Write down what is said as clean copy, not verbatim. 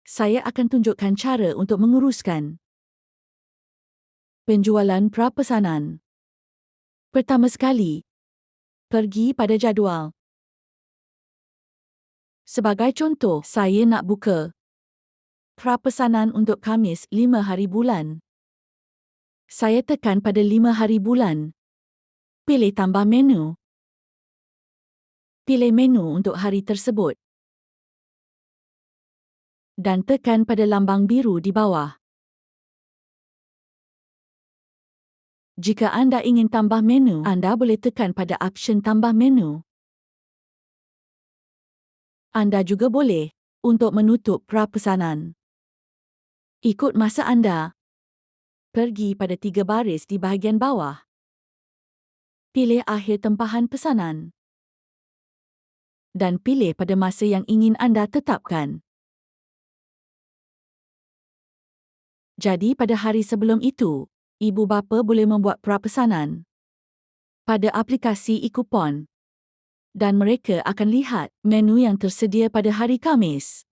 Saya akan tunjukkan cara untuk menguruskan penjualan prapesanan. Pertama sekali, pergi pada jadual. Sebagai contoh, saya nak buka prapesanan untuk Khamis 5 hari bulan. Saya tekan pada 5 hari bulan. Pilih tambah menu. Pilih menu untuk hari tersebut. Dan tekan pada lambang biru di bawah. Jika anda ingin tambah menu, anda boleh tekan pada option tambah menu. Anda juga boleh untuk menutup prapesanan. Ikut masa anda. Pergi pada 3 baris di bahagian bawah. Pilih akhir tempahan pesanan. Dan pilih pada masa yang ingin anda tetapkan. Jadi pada hari sebelum itu, ibu bapa boleh membuat prapesanan pada aplikasi e-kupon. Dan mereka akan lihat menu yang tersedia pada hari Khamis.